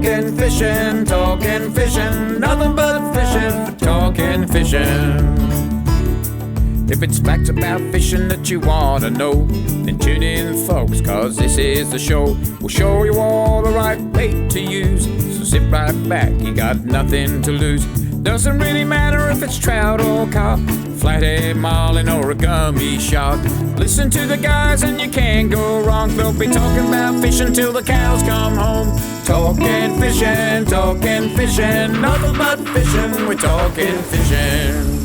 Talking fishing, nothing but fishing, talking fishing. If it's facts about fishing that you want to know, then tune in, folks, cause this is the show. We'll show you all the right bait to use, so sit right back, you got nothing to lose. Doesn't really matter if it's trout or carp, flathead, marlin or a gummy shark. Listen to the guys and you can't go wrong. They'll be talking about fishing till the cows come home. Talking fishing, nothing but fishing, we're talking fishing.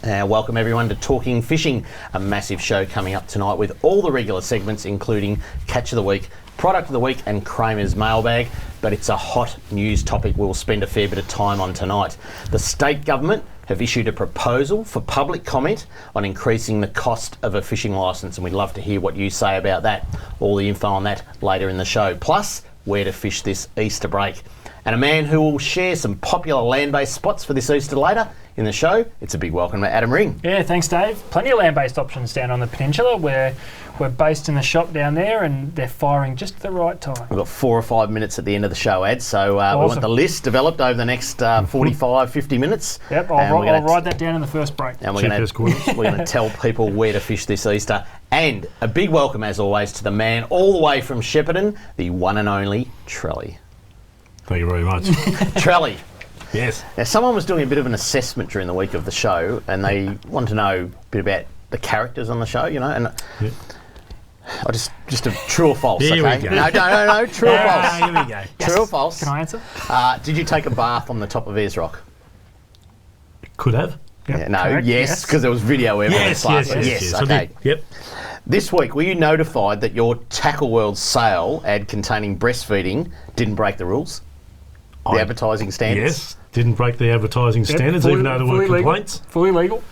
Welcome everyone to Talking Fishing, a massive show coming up tonight with all the regular segments including Catch of the Week, Product of the Week and KRAMERS Mailbag, but it's a hot news topic we'll spend a fair bit of time on tonight. The state government have issued a proposal for public comment on increasing the cost of a fishing licence, and we'd love to hear what you say about that. All the info on that later in the show, plus where to fish this Easter break. And a man who will share some popular land-based spots for this Easter later in the show. It's a big welcome to Adam Ring. Yeah, thanks Dave. Plenty of land-based options down on the peninsula where we're based in the shop down there and they're firing just at the right time. We've got 4 or 5 minutes at the end of the show, Ed, so awesome. We want the list developed over the next 45, 50 minutes. Yep, I'll write that down in the first break. And we're going to tell people where to fish this Easter. And a big welcome, as always, to the man all the way from Shepparton, the one and only Trelly. Thank you very much. Trelly. Yes. Now, someone was doing a bit of an assessment during the week of the show, and they wanted to know a bit about the characters on the show, you know, and I just a true or false, Here okay? we go. No, true or false. Here we go. True or false? Can I answer? Did you take a bath on the top of Ayers Rock? Could have. Yep, Yeah, no, correct, yes, because there was video evidence last week. Yes, I okay. did. Yep. This week, were you notified that your Tackle World sale ad containing breastfeeding didn't break the rules? The advertising standards? Yes. Didn't break the advertising standards, even though there were complaints. Fully legal.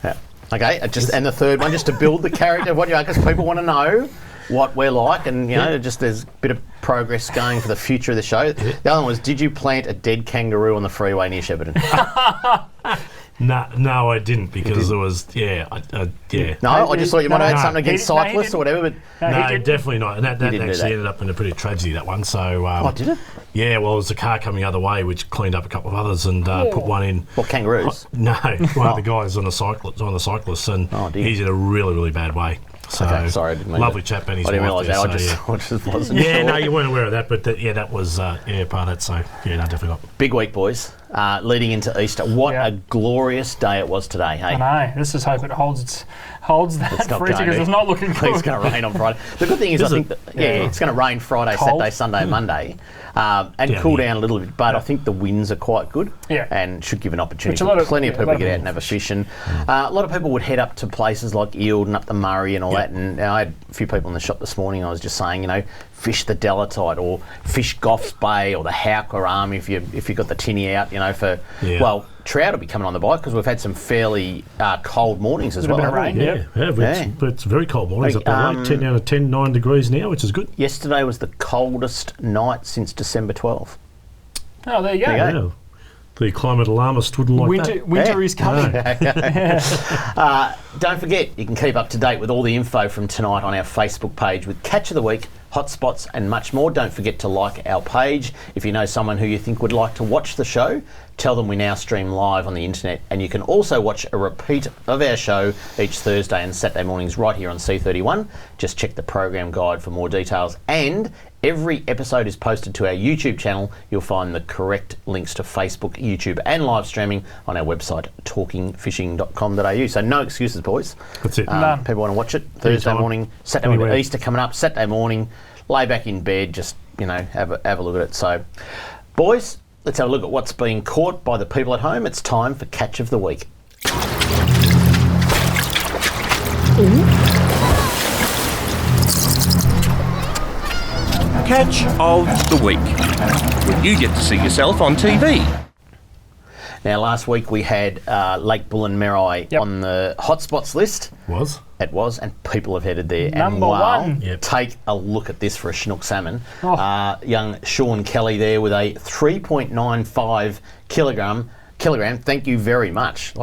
Yeah. Okay, and the third one, just to build the character, because people want to know what we're like, and just there's a bit of progress going for the future of the show. The other one was, did you plant a dead kangaroo on the freeway near Shepparton? No, I didn't, because there was, No, I just thought you might have had something against cyclists or whatever, but... No, definitely not. And that didn't actually ended up in a pretty tragedy, that one. So, did it? Yeah, well, it was a car coming the other way, which cleaned up a couple of others and put one in. What, kangaroos? No, one of the guys on the cyclist, and he's in a really, really bad way. So, okay, sorry, I didn't mean lovely chap, and his I didn't wife realise that. there, I just wasn't yeah, sure. no, you weren't aware of that, but that was part of that. So, yeah, no, definitely not. Big week, boys. Leading into Easter. What a glorious day it was today, hey? I know. Let's just hope it holds that for it, because it's not looking good. It's going to rain on Friday. The good thing is, I think that, it's going to rain Friday, Cold. Saturday, Sunday, Monday, and cool down a little bit. But I think the winds are quite good, and should give an opportunity for plenty of people to get out and have a fish. And a lot of people would head up to places like Eildon, up the Murray, and all that. And I had a few people in the shop this morning. I was just saying, fish the Delatite or fish Goffs Bay or the Howker Arm if you got the tinny out, for trout will be coming on the bite because we've had some fairly cold mornings as well. Rain, it's very cold mornings up there. 10 down to 10, 9 degrees now, which is good. Yesterday was the coldest night since December 12. Oh, there you go. Yeah. The climate alarmist wouldn't like that. Winter is coming. Don't forget, you can keep up to date with all the info from tonight on our Facebook page with Catch of the Week, hotspots and much more. Don't forget to like our page. If you know someone who you think would like to watch the show, tell them we now stream live on the internet, and you can also watch a repeat of our show each Thursday and Saturday mornings right here on C31. Just check the program guide for more details, and every episode is posted to our YouTube channel. You'll find the correct links to Facebook, YouTube and live streaming on our website talkingfishing.com.au. So no excuses, boys. That's it. People want to watch it Thursday morning, Saturday morning, Easter coming up, Saturday morning, lay back in bed, just have a look at it. So boys, let's have a look at what's being caught by the people at home. It's time for Catch of the Week. Catch of the Week, where you get to see yourself on TV. Now, last week we had Lake Bullen-Merri on the hotspots list. It was, and people have headed there. Number one. Take a look at this for a Chinook salmon. Young Sean Kelly there with a 3.95 kilogram. Thank you very much.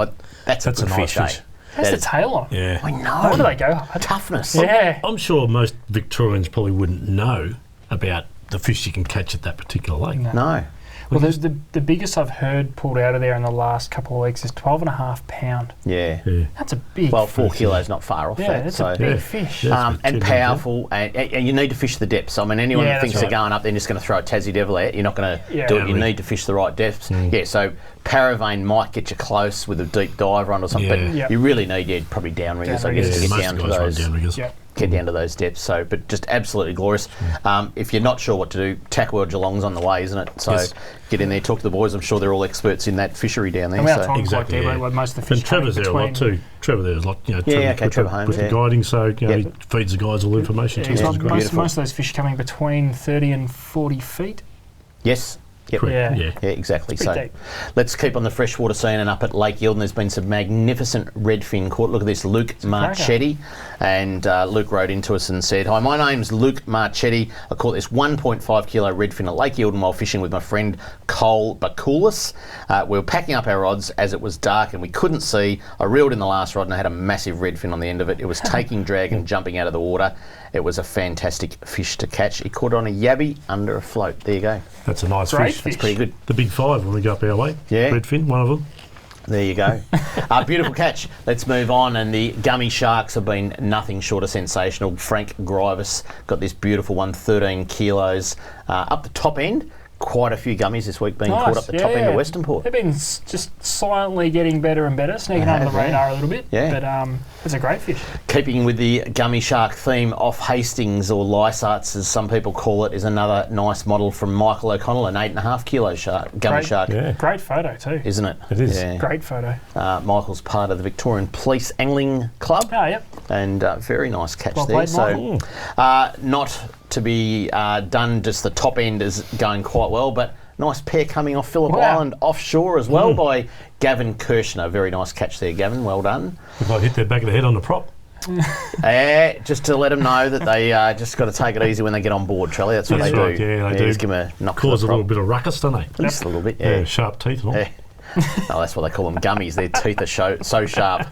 That's a good nice fish. fish. Has the tail on. Yeah. I know. Where do they go? Toughness. Yeah. I'm sure most Victorians probably wouldn't know about the fish you can catch at that particular lake. No. Well, the biggest I've heard pulled out of there in the last couple of weeks is 12.5 pound. Yeah. That's a big Well, fish. 4 kilos not far off that. That's So. a big fish. Yeah. And powerful, and you need to fish the depths. I mean, anyone that thinks they're going up, they're just going to throw a Tassie Devil out. You're not going to do it. You need to fish the right depths. Yeah, so Paravane might get you close with a deep dive run or something, but you really need probably downriggers, I guess, to get down to those. Get down to those depths. So, but just absolutely glorious. If you're not sure what to do, Tack World Geelong's on the way, isn't it? So get in there, talk to the boys. I'm sure they're all experts in that fishery down there. And Exactly. Most of the fish And Trevor's there a lot too. Trevor there's a lot, Trevor Holmes, with the guiding, so he feeds the guys all the information. Most of those fish coming between 30 and 40 feet. Yes. Yep. Yeah, exactly. So deep. let's keep on the freshwater scene, and up at Lake Eildon there's been some magnificent redfin caught. Look at this, Luke Marchetti. And Luke wrote into us and said, "Hi, my name's Luke Marchetti. I caught this 1.5 kilo redfin at Lake Eildon while fishing with my friend Cole Bakulis. We were packing up our rods as it was dark and we couldn't see. I reeled in the last rod and I had a massive redfin on the end of it. It was taking drag and jumping out of the water. It was a fantastic fish to catch. He caught it on a yabby under a float. There you go. That's a nice fish. That's pretty good. The big 5 when we go up our way. Yeah. Redfin, one of them. There you go. Beautiful catch. Let's move on. And the gummy sharks have been nothing short of sensational. Frank Grivis got this beautiful one, 13 kilos. Up the top end, quite a few gummies this week being caught up the top end of Western Port. They've been just silently getting better and better, sneaking under the radar a little bit. Yeah. But it's a great fish. Keeping with the gummy shark theme, off Hastings, or Lysarts as some people call it, is another nice model from Michael O'Connell, an 8.5 kilo gummy shark. Yeah. Great photo too. Isn't it? It is. Yeah. Great photo. Michael's part of the Victorian Police Angling Club. Oh, yep. And very nice catch Well there. played, So not to be done, just the top end is going quite well, but nice pair coming off Phillip Island offshore as well by Gavin Kirshner. Very nice catch there, Gavin. Well done. If I hit their back of the head on the prop. Just to let them know that they just got to take it easy when they get on board, Trelly. That's what they do. Yeah, they do. Just give them a knock. Cause a little bit of ruckus, don't they? Just a little bit, Yeah, sharp teeth and all. Yeah. Oh, that's what they call them, gummies. Their teeth are so sharp.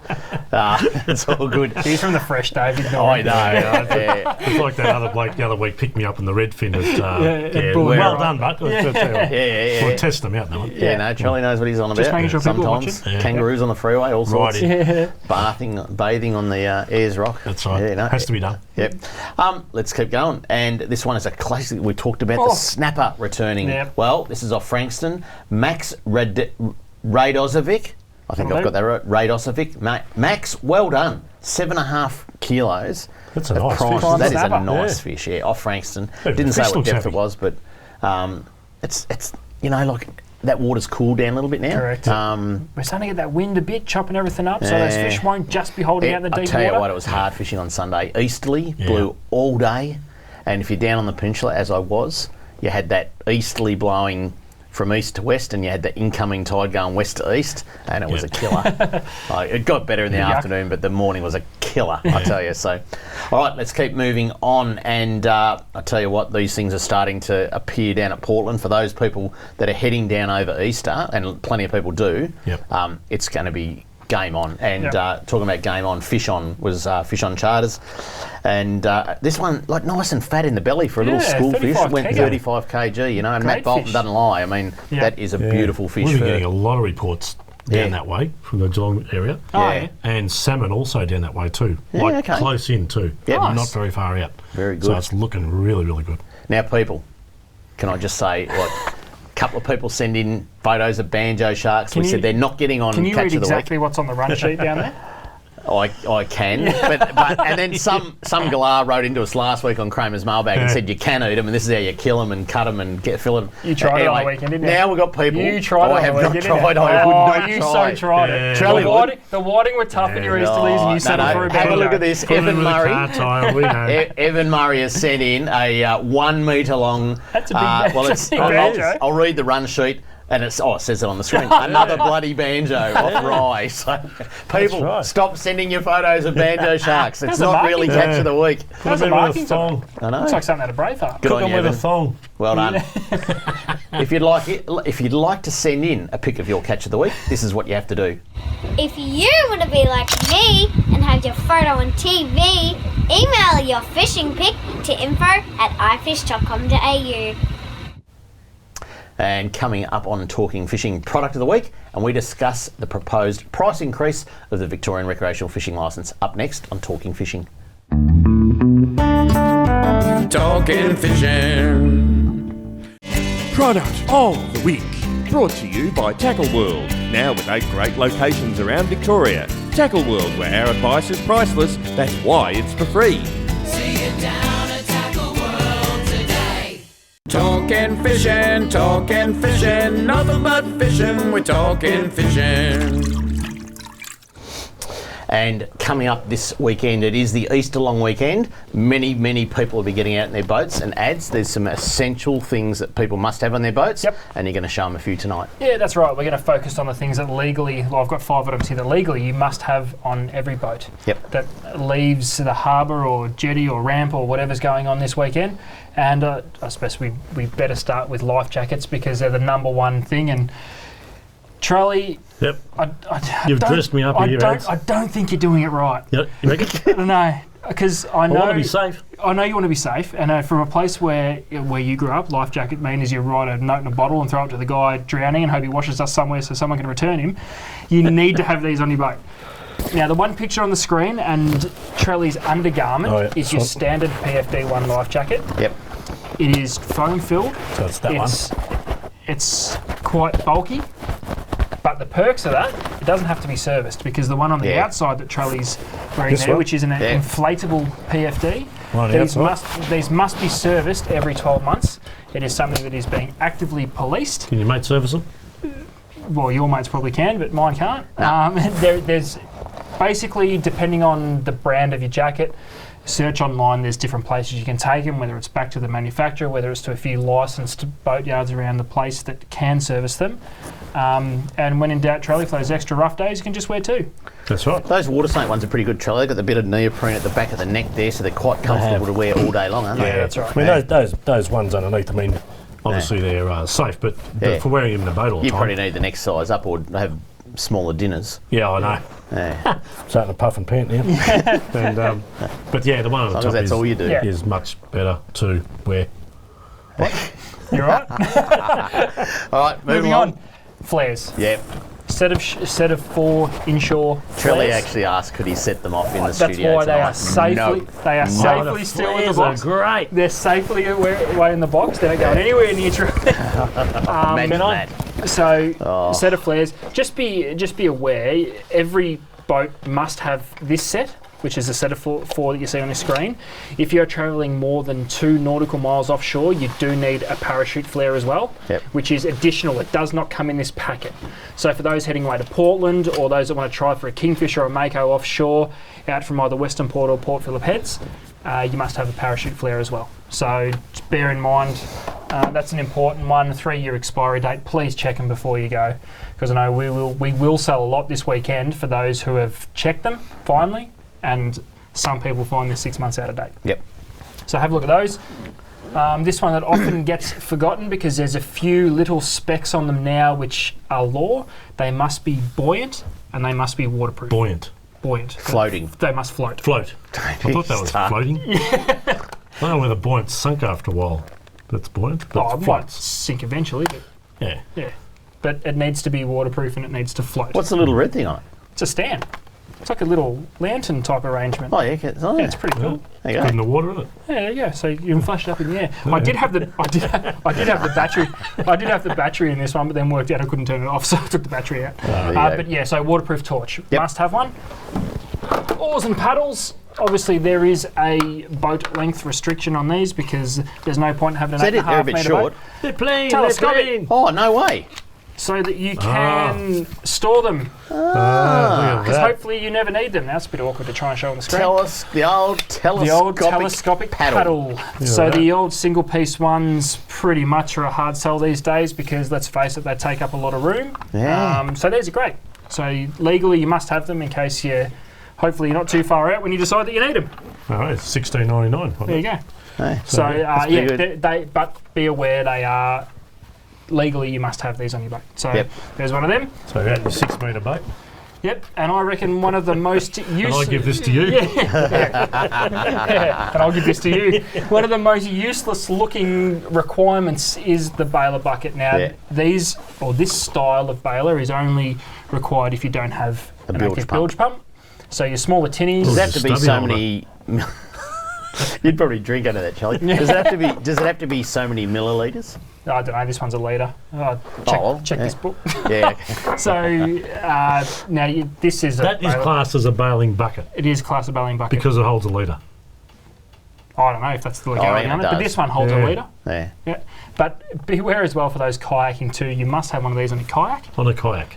It's all good. He's from the fresh, David. I know. It's like that other bloke the other week picked me up in the redfin at well done, but we'll test them out now. Yeah, no, Charlie knows what he's on about. Just making sure people are sometimes kangaroos on the freeway, all sorts. Bathing on the Ayers Rock. That's right. Yeah, no, has to be done. Yep. Let's keep going. And this one is a classic. We talked about the snapper returning. Yep. Well, this is off Frankston. Max Radozovic. I think I've got that right. Radozovic. Max, well done. 7.5 kilos. That's a nice fish. That is a nice fish, off Frankston. Didn't say what depth it was, but it's like that water's cooled down a little bit now. Correct. We're starting to get that wind a bit, chopping everything up, so those fish won't just be holding out in the deep water. I'll tell you what, it was hard fishing on Sunday. Easterly, blew all day, and if you're down on the peninsula, as I was, you had that easterly blowing from east to west, and you had the incoming tide going west to east, and it was a killer. It got better in the afternoon, but the morning was a killer, I tell you. So, all right, let's keep moving on. And I tell you what, these things are starting to appear down at Portland. For those people that are heading down over Easter, and plenty of people do, it's going to be game on. And talking about game on, Fish On was Fish On Charters. And this one, like, nice and fat in the belly for a little school fish. Went 35 kg, you know, and Matt Bolton doesn't lie. I mean, that is a beautiful fish. We've been getting a lot of reports down that way from the Geelong area. And salmon also down that way too. Close in too. Not very far out. Very good. So it's looking really, really good. Now, people, can I just say, a couple of people send in photos of banjo sharks. We said they're not getting on Catch of the Week. Can you read exactly what's on the run sheet down there? I can, but and then some galah wrote into us last week on KRAMERS Mailbag and said you can eat them, and this is how you kill them and cut them and fill them. You tried it on the weekend, didn't you? Now we've got people. You tried it on the weekend, tried. I would not you try. so tried it. The whiting were tough in your Easterlies, and you settled for a banjo. Have a look at this. Evan Murray. Evan Murray has sent in a 1 metre long. That's a big banjo. I'll read the run sheet. And it says it on the screen. Another bloody banjo off Rye. So people, stop sending your photos of banjo sharks. It's not really Catch of the Week. How's a marking thong? I know. Looks like something out of Braveheart. Good on you, with a thong. Well done. If you'd like to send in a pic of your Catch of the Week, this is what you have to do. If you want to be like me and have your photo on TV, Email your fishing pic to info@ifish.com.au. And coming up on Talking Fishing Product of the Week, and we discuss the proposed price increase of the Victorian Recreational Fishing Licence. Up next on Talking Fishing. Talking fishing. Product of the Week. Brought to you by Tackle World. Now with 8 great locations around Victoria. Tackle World, where our advice is priceless. That's why it's for free. See it down at Tackle World today. Talking fishing, nothing but fishing, we're talking fishing. And coming up this weekend, it is the Easter long weekend. Many people will be getting out in their boats and ads. There's some essential things that people must have on their boats. Yep. And you're going to show them a few tonight. Yeah, that's right. We're going to focus on the things that legally, well, I've got 5 items here that legally you must have on every boat. Yep. That leaves the harbour or jetty or ramp or whatever's going on this weekend. And I suppose we better start with life jackets because they're the number one thing. And Charlie, Yep. I You've dressed me up here, Alex. I don't think you're doing it right. Yep. You reckon? I don't know. Because I know... I want to be safe. I know you want to be safe, and from a place where you grew up, life jacket means you write a note in a bottle and throw it to the guy drowning and hope he washes us somewhere so someone can return him. You need to have these on your boat. Now, the one picture on the screen and Trelly's undergarment is your standard PFD1 life jacket. Yep. It is foam filled. So it's that one. It's quite bulky. But the perks of that, it doesn't have to be serviced because the one on the outside that Trelly's wearing there, which is an inflatable PFD, these must be serviced every 12 months. It is something that is being actively policed. Can your mate service them? Well, your mates probably can, but mine can't. No. There's basically, depending on the brand of your jacket, search online, there's different places you can take them, whether it's back to the manufacturer, whether it's to a few licensed boatyards around the place that can service them. And when in doubt, Trelly, for those extra rough days, you can just wear 2. That's right. Those water snake ones are pretty good, Trelly. They've got the bit of neoprene at the back of the neck there, so they're quite comfortable to wear all day long, aren't they? Yeah, that's right. I mean, those ones underneath, I mean, obviously they're safe, but for wearing them in the boat all the you time. probably need the next size up or have smaller dinners. Yeah, I know. Yeah. Starting to puff and pant now. And, but yeah, the one on the top that's all you do. is much better to wear. You're right. All right, moving on. Flares. Yep. Set of 4 inshore Trelly flares. actually asked, could he set them off in the That's studio why they tonight? are safely. No. They are safely still in the box. Great. They're safely away in the box. They don't go anywhere near Trelly. Imagine that. So, set of flares. Just be aware. Every boat must have this set, which is a set of 4 that you see on the screen. If you're travelling more than 2 nautical miles offshore, you do need a parachute flare as well, which is additional. It does not come in this packet. So for those heading away to Portland or those that want to try for a kingfisher or a mako offshore out from either Western Port or Port Phillip Heads, you must have a parachute flare as well. So just bear in mind, that's an important one, 3-year expiry date. Please check them before you go, because I know we will sell a lot this weekend for those who have checked them finally, and some people find they're 6 months out of date. Yep. So have a look at those. This one that often gets forgotten because there's a few little specs on them now which are law. They must be buoyant and they must be waterproof. Buoyant. Floating. They must float. Float. I thought that was floating. I don't know whether buoyant sunk after a while. That's buoyant. But It might floats. sink eventually, but Yeah. But it needs to be waterproof and it needs to float. What's the little red thing on it? It's a stand. It's like a little lantern type arrangement. Oh, yeah. Yeah, it's pretty cool. There you Good in go. the water, isn't it? Yeah, there you go. So you can flash it up in the air. I did have the battery. I did have the battery in this one, but then worked out I couldn't turn it off, so I took the battery out. There you go. But yeah, so waterproof torch must have one. Oars and paddles. Obviously, there is a boat length restriction on these because there's no point in having an Is that it? They're a 8.5 bit metre short. boat. They're playing. Telescopic. Oh, no way. So that you can store them. Look at Because that. hopefully you never need them. Now it's a bit awkward to try and show on the screen. The old telescopic paddle. So the old single piece ones pretty much are a hard sell these days because let's face it, they take up a lot of room. Yeah. So these are great. So legally you must have them in case hopefully you're not too far out when you decide that you need them. All right, it's $16.99. There you go. Hey. So pretty good. but be aware they are legally you must have these on your boat. So there's one of them. So you got your 6 metre boat. Yep, and I reckon one of the most useful... And I give this to you. Yeah, and I'll give this to you. One of the most useless looking requirements is the baler bucket. Now, this style of baler is only required if you don't have an active bilge pump. So your smaller tinnies... Does that have to be so many... You'd probably drink out of that, Charlie. Does it have to be so many millilitres? I don't know, this one's a litre. Check this book. Yeah. So, now this is That is classed as a baling bucket. It is classed as a baling bucket. Because it holds a litre. I don't know if that's the legality on it, but this one holds a litre. Yeah. But beware as well for those kayaking too. You must have one of these on a kayak. On a kayak.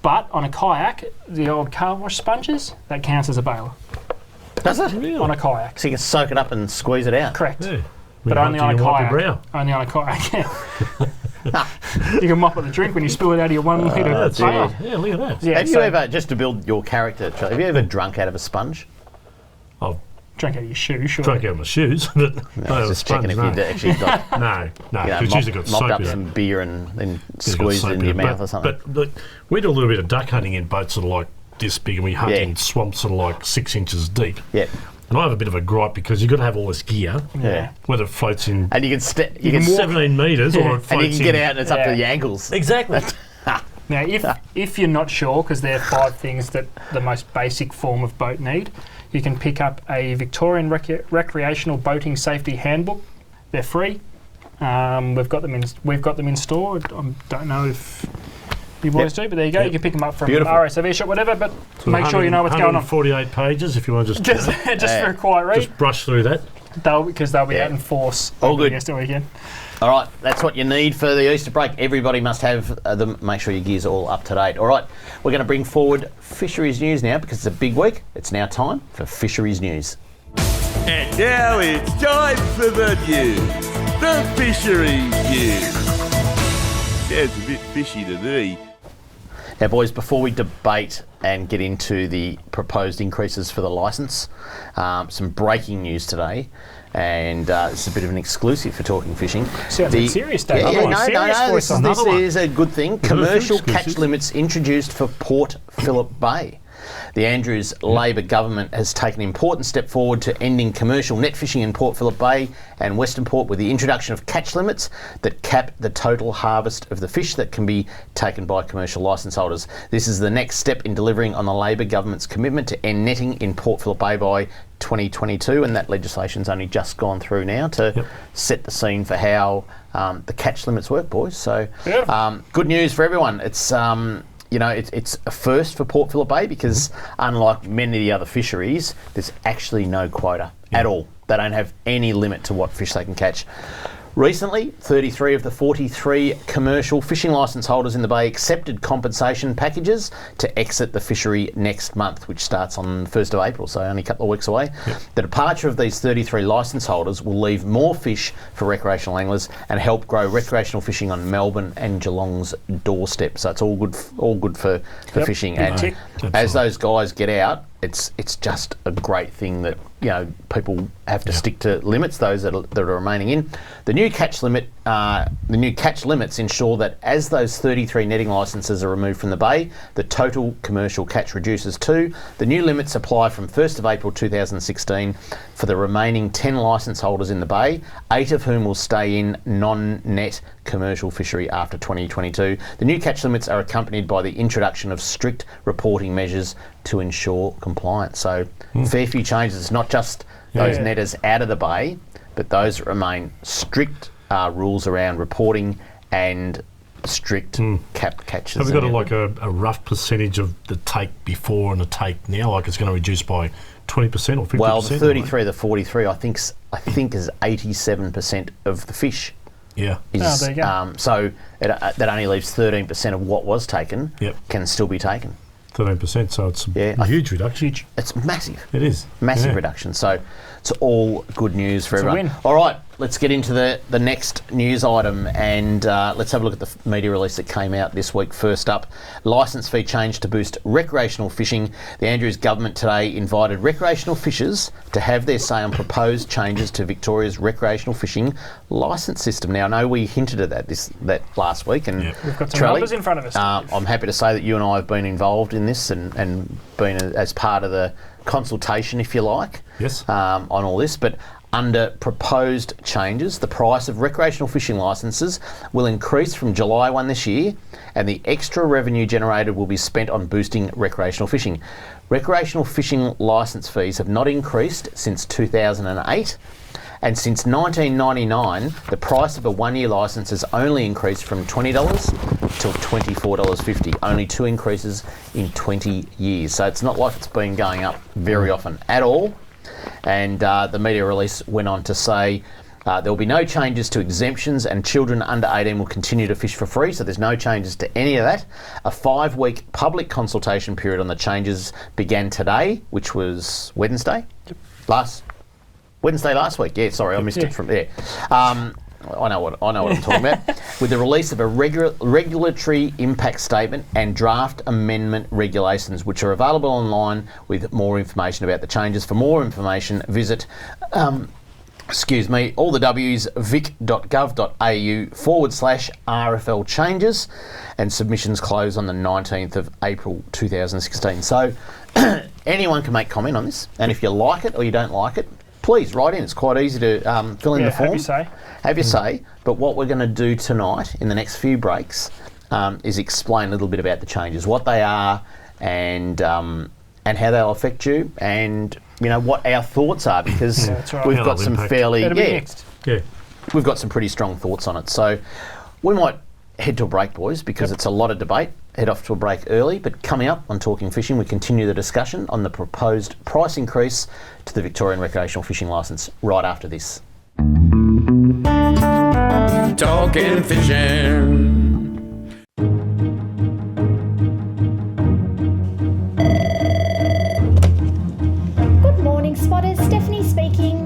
But on a kayak, the old car wash sponges, that counts as a baler. Does it? Really? On a kayak. So you can soak it up and squeeze it out? Correct. Yeah. But only on a kayak. Brow. Only on a kayak, You can mop up the drink when you spill it out of your 1 litre baler. Yeah, look at that. Yeah, have you ever, just to build your character, Charlie, have you ever drunk out of a sponge? I've Drink out of your shoes, sure. drunk out of my shoes, but No, just checking if you'd actually got, No, you know, it's usually got mopped soap up in it. some beer and then It's got squeezed soap it in in your it. mouth or something. But look, we do a little bit of duck hunting in boats sort of like this big, and we hunt Yeah. in swamps sort of like 6 inches deep. Yeah. And I have a bit of a gripe because you've got to have all this gear, Yeah. whether it floats in And you can you can 17 metres or it floats and you can get in- out and it's up to the ankles. Exactly. Now, if you're not sure, because there are 5 things that the most basic form of boat need, you can pick up a Victorian Recreational Boating Safety Handbook. They're free. We've got them in store. I don't know if you boys do, but there you go. You can pick them up from RSV shop, whatever. But make sure you know what's going on. 148 pages if you want to Just for a quiet read. just brush through that. Because they'll be out in force All good. the Easter weekend. All right, that's what you need for the Easter break. Everybody must have them. Make sure your gear's all up to date. All right, we're going to bring forward Fisheries News now because it's a big week. It's now time for Fisheries News. And now it's time for the news. The Fisheries News. Sounds a bit fishy to me. Now, boys, before we debate and get into the proposed increases for the licence, some breaking news today. And it's a bit of an exclusive for Talking Fishing. Sounds a bit serious, Dave. This is a good thing. Commercial catch limits introduced for Port Phillip Bay. The Andrews Labor government has taken an important step forward to ending commercial net fishing in Port Phillip Bay and Western Port with the introduction of catch limits that cap the total harvest of the fish that can be taken by commercial licence holders. This is the next step in delivering on the Labor government's commitment to end netting in Port Phillip Bay by 2022, and that legislation's only just gone through now to set the scene for how the catch limits work, boys. So good news for everyone. It's it's a first for Port Phillip Bay because unlike many of the other fisheries, there's actually no quota at all. They don't have any limit to what fish they can catch. Recently, 33 of the 43 commercial fishing licence holders in the Bay accepted compensation packages to exit the fishery next month, which starts on the 1st of April, so only a couple of weeks away. The departure of these 33 licence holders will leave more fish for recreational anglers and help grow recreational fishing on Melbourne and Geelong's doorstep. So it's all good for fishing. And as those guys get out, it's just a great thing that people have to stick to limits. Those that are remaining in the new catch limits ensure that as those 33 netting licences are removed from the bay, the total commercial catch reduces too. The new limits apply from 1st of April 2016 for the remaining 10 licence holders in the bay, 8 of whom will stay in non-net commercial fishery after 2022. The new catch limits are accompanied by the introduction of strict reporting measures to ensure compliance. So fair few changes. It's not just those netters out of the bay, but those that remain strict rules around reporting and strict capped catches. Have we got a rough percentage of the take before and the take now? Like it's going to reduce by 20% or 50%? Well, the 33 of the 43, I think is 87% of the fish. Yeah. There you go. So that only leaves 13% of what was taken can still be taken. 13%, so it's a huge reduction. It's massive. It is. Massive reduction. So It's all good news for everyone. win. All right, let's get into the next news item, and let's have a look at the media release that came out this week. First up, licence fee change to boost recreational fishing. The Andrews government today invited recreational fishers to have their say on proposed changes to Victoria's recreational fishing licence system. Now, I know we hinted at that last week, and We've got some Trelly, numbers in front of us. I'm happy to say that you and I have been involved in this and been as part of the consultation, if you like, on all this. But under proposed changes, the price of recreational fishing licences will increase from July 1 this year, and the extra revenue generated will be spent on boosting recreational fishing. Recreational fishing licence fees have not increased since 2008, and since 1999, the price of a one-year licence has only increased from $20 to $24.50. Only 2 increases in 20 years. So it's not like it's been going up very often at all. And the media release went on to say there will be no changes to exemptions, and children under 18 will continue to fish for free, so there's no changes to any of that. A 5-week public consultation period on the changes began today, which was Wednesday last week. Yeah, sorry, I missed it from there. I know what I'm talking about. With the release of a regulatory impact statement and draft amendment regulations, which are available online with more information about the changes. For more information, visit all the W's, vic.gov.au/RFL changes, and submissions close on the 19th of April 2016. So anyone can make comment on this, and if you like it or you don't like it, please write in. It's quite easy to fill in the form. Have your say. But what we're going to do tonight in the next few breaks is explain a little bit about the changes, what they are, and how they'll affect you, and what our thoughts are, because we've got some we've got some pretty strong thoughts on it. So we might head to a break, boys, because it's a lot of debate. Head off to a break early, but coming up on Talking Fishing, we continue the discussion on the proposed price increase to the Victorian recreational fishing licence right after this. Talking Fishing. Good morning, spotters. Stephanie speaking.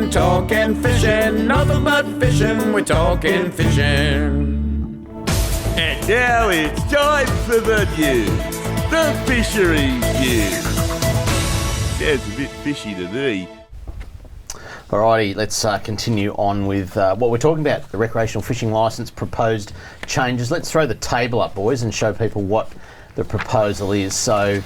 Talking fishing, nothing but fishing, we're talking fishing. And now it's time for the news. The fisheries news. Sounds a bit fishy to me. Alrighty, let's continue on with what we're talking about, the recreational fishing licence proposed changes. Let's throw the table up, boys, and show people what the proposal is. So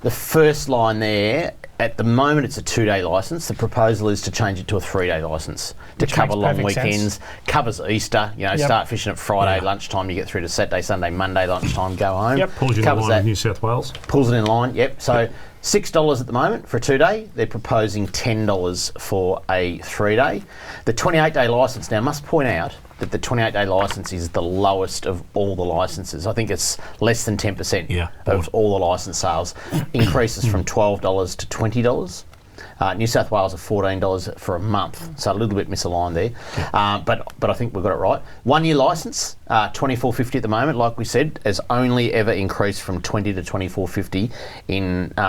the first line there, at the moment it's a 2-day licence. The proposal is to change it to a 3-day licence to cover long weekends, covers Easter, start fishing at Friday lunchtime, you get through to Saturday, Sunday, Monday lunchtime, go home. Pulls you in line with New South Wales. Pulls it in line, So $6 at the moment for a 2-day. They're proposing $10 for a 3-day. The 28-day licence, now must point out that the 28-day licence is the lowest of all the licences. I think it's less than 10% of all the licence sales. Increases from $12 to $20. New South Wales are $14 for a month, so a little bit misaligned there. But I think we've got it right. 1-year licence, $24.50 at the moment, like we said, has only ever increased from $20 to $24.50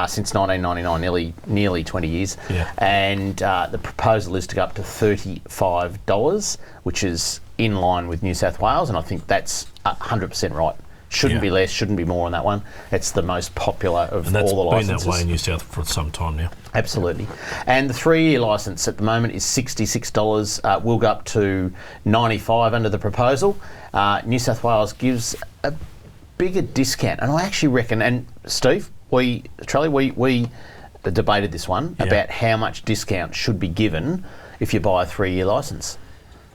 since 1999, nearly 20 years. And the proposal is to go up to $35, which is in line with New South Wales, and I think that's 100% right. Shouldn't be less, shouldn't be more on that one. It's the most popular of all the licences. It's been that way in New South for some time now. Absolutely. And the 3-year licence at the moment is $66. Will go up to $95 under the proposal. New South Wales gives a bigger discount, and I actually reckon, and Steve, we debated this one about how much discount should be given if you buy a 3-year licence.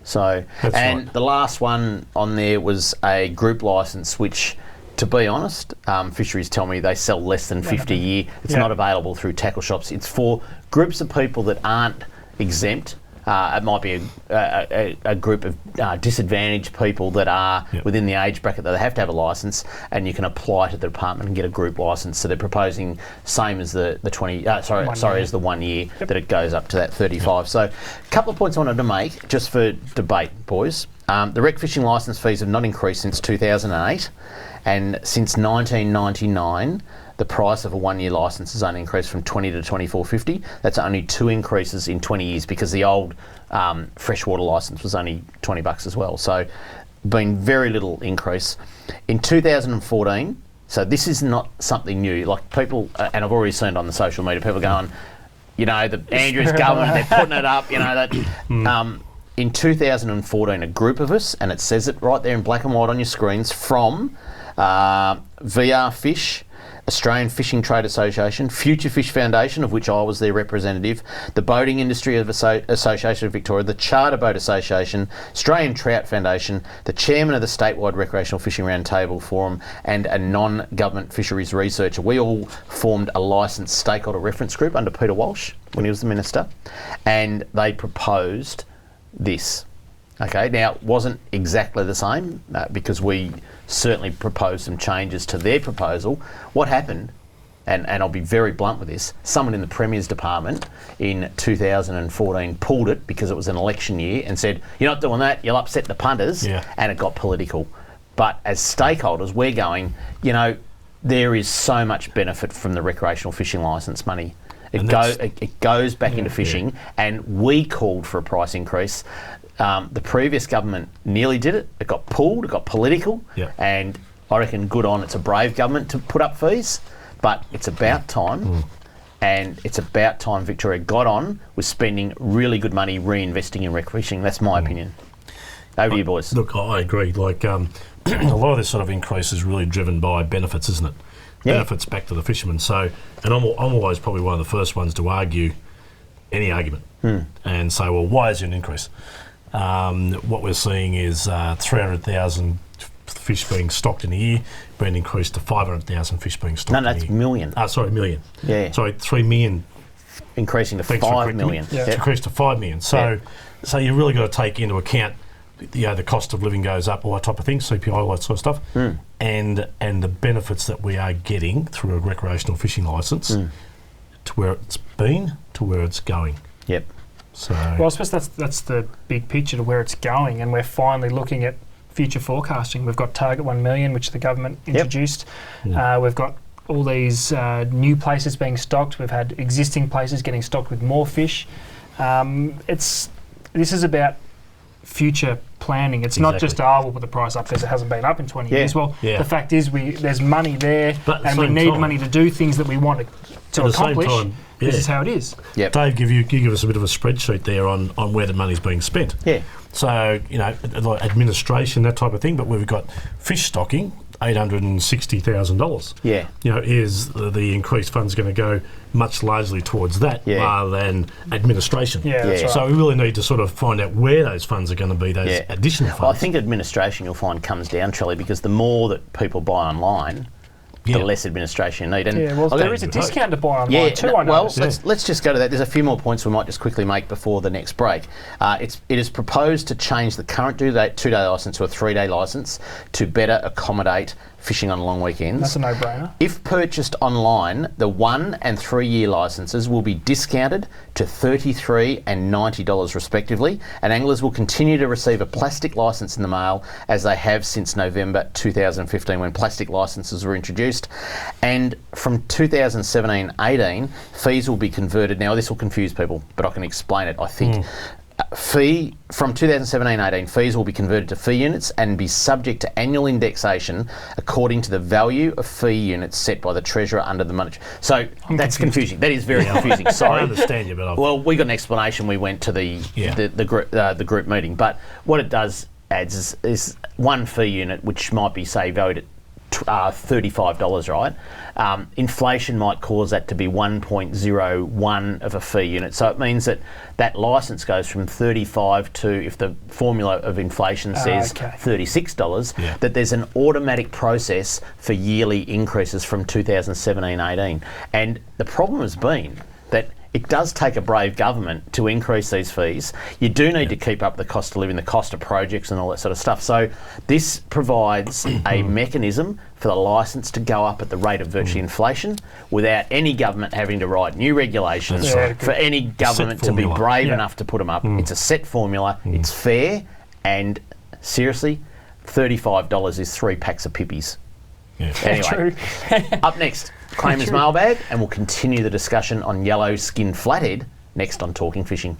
So, the last one on there was a group licence, which, to be honest, fisheries tell me they sell less than 50 a year. It's not available through tackle shops. It's for groups of people that aren't exempt It might be a group of disadvantaged people that are within the age bracket that they have to have a licence, and you can apply to the department and get a group licence. So they're proposing same as the 1 year that it goes up to that 35. So a couple of points I wanted to make just for debate, boys. The rec fishing licence fees have not increased since 2008, and since 1999. The price of a 1 year licence has only increased from $20 to $24.50. That's only 2 increases in 20 years because the old freshwater licence was only $20 as well. So, been very little increase. In 2014, so this is not something new. Like people, and I've already seen it on the social media, people going, the Andrews government, they're putting it up, that. In 2014, a group of us, and it says it right there in black and white on your screens, from VR Fish, Australian Fishing Trade Association, Future Fish Foundation, of which I was their representative, the Boating Industry Association of Victoria, the Charter Boat Association, Australian Trout Foundation, the chairman of the Statewide Recreational Fishing Roundtable Forum, and a non-government fisheries researcher. We all formed a licensed stakeholder reference group under Peter Walsh when he was the minister, and they proposed this. Okay, now it wasn't exactly the same because we certainly proposed some changes to their proposal. What happened, and I'll be very blunt with this, someone in the Premier's department in 2014 pulled it because it was an election year and said, you're not doing that, you'll upset the punters, and it got political. But as stakeholders, we're going, there is so much benefit from the recreational fishing licence money. It goes back into fishing, and we called for a price increase. The previous government nearly did it. It got pulled, it got political, and I reckon good on, it's a brave government to put up fees, but it's about time, and it's about time Victoria got on with spending really good money reinvesting in rec fishing. That's my opinion. Over to you, boys. Look, I agree. Like, a lot of this sort of increase is really driven by benefits, isn't it? Benefits back to the fishermen. So, and I'm always probably one of the first ones to argue any argument and say, well, why is there an increase? What we're seeing is 300,000 fish being stocked in a year, being increased to 500,000 fish being stocked in a year. No, that's million. Million. Yeah. Sorry, 3 million. Increasing to 5 million. It's increased to 5 million. So you really got to take into account, the cost of living goes up, all that type of thing, CPI, all that sort of stuff, and the benefits that we are getting through a recreational fishing licence to where it's been to where it's going. Yep. So, well, I suppose that's the big picture to where it's going, and we're finally looking at future forecasting. We've got Target 1 million, which the government introduced. We've got all these new places being stocked. We've had existing places getting stocked with more fish. This is about future planning. It's not just, we'll put the price up because it hasn't been up in 20 years. Well, the fact is there's money there, and we need money to do things that we want to accomplish. This is how it is. Yep. Dave, you give us a bit of a spreadsheet there on where the money's being spent. Yeah. So, like administration, that type of thing, but we've got fish stocking, $860,000. Yeah. Is the increased funds going to go much largely towards that rather than administration? Yeah, that's right. So we really need to sort of find out where those funds are going to be, those additional funds. Well, I think administration, you'll find, comes down, Charlie, because the more that people buy online, the less administration you need. And there is a discount to buy online too, I know. Well, let's just go to that. There's a few more points we might just quickly make before the next break. It is proposed to change the current 2-day licence to a 3-day licence to better accommodate fishing on long weekends. That's a no-brainer. If purchased online, the 1 and 3 year licences will be discounted to $33 and $90 respectively, and anglers will continue to receive a plastic licence in the mail as they have since November 2015 when plastic licences were introduced. And from 2017-18, fees will be converted. Now this will confuse people, but I can explain it, I think. From 2017-18, fees will be converted to fee units and be subject to annual indexation according to the value of fee units set by the Treasurer under the monetary. So that's confusing. That is very confusing. Sorry. I understand you, but well, we got an explanation. We went to the group meeting, but what it does adds is one fee unit, which might be say valued at $35, right? Inflation might cause that to be 1.01 of a fee unit. So it means that licence goes from 35 to, if the formula of inflation says $36, that there's an automatic process for yearly increases from 2017-18. And the problem has been that it does take a brave government to increase these fees. You do need to keep up the cost of living, the cost of projects and all that sort of stuff. So this provides a mechanism for the licence to go up at the rate of virtually inflation without any government having to write new regulations for any government to be brave enough to put them up. It's a set formula, it's fair, and seriously, $35 is 3 packs of pippies. Yeah. Anyway, up next, KRAMERS Mailbag, and we'll continue the discussion on yellow skin flathead next on Talking Fishing.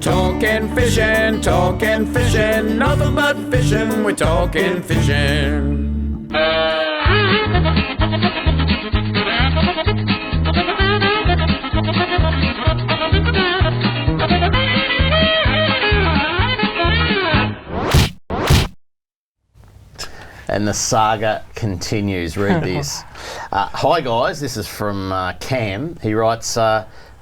Talking fishing. Talking fishing, nothing but fishing, we're talking fishing. And the saga continues. Read this. Hi guys, this is from Cam. He writes,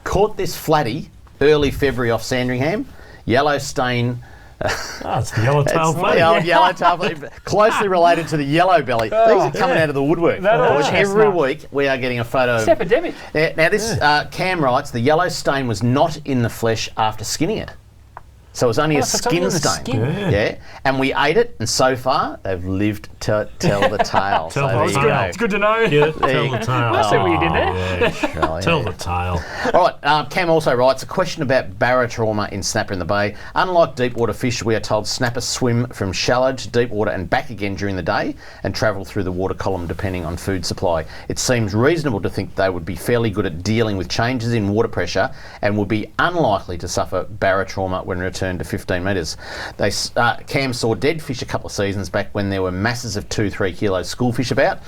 caught this flatty early February off Sandringham. Yellow stain. It's the yellowtail It's flatty. the old yellowtail flatty, closely related to the yellow belly. These are coming out of the woodwork. Every week we are getting a photo. It's epidemic. Now this, Cam writes, the yellow stain was not in the flesh after skinning it. So it was only a so it's only skin on the stain. skin. Yeah. And we ate it, and so far they've lived to tell the tale. So there you go. It's good to know. Yeah, tell the tale. I see what you did there. Yeah. Tell the tale. All right, Cam also writes a question about barotrauma in snapper in the bay. Unlike deep water fish, we are told snappers swim from shallow to deep water and back again during the day and travel through the water column depending on food supply. It seems reasonable to think they would be fairly good at dealing with changes in water pressure and would be unlikely to suffer barotrauma when returned to 15 metres. Cam saw dead fish a couple of seasons back when there were masses of 2-3 kilo schoolfish about.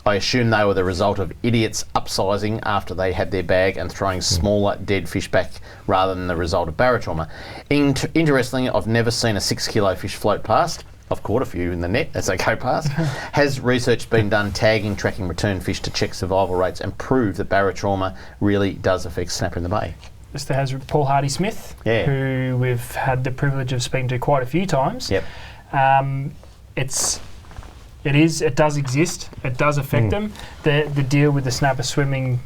I assume they were the result of idiots upsizing after they had their bag and throwing smaller dead fish back rather than the result of barotrauma. Interestingly, I've never seen a 6 kilo fish float past. I've caught a few in the net as they go past. Has research been done tagging, tracking return fish to check survival rates and prove that barotrauma really does affect snapper in the bay? Mr. has Paul Hardy-Smith, who we've had the privilege of speaking to quite a few times. Yep. It does exist. It does affect them. The deal with the snapper swimming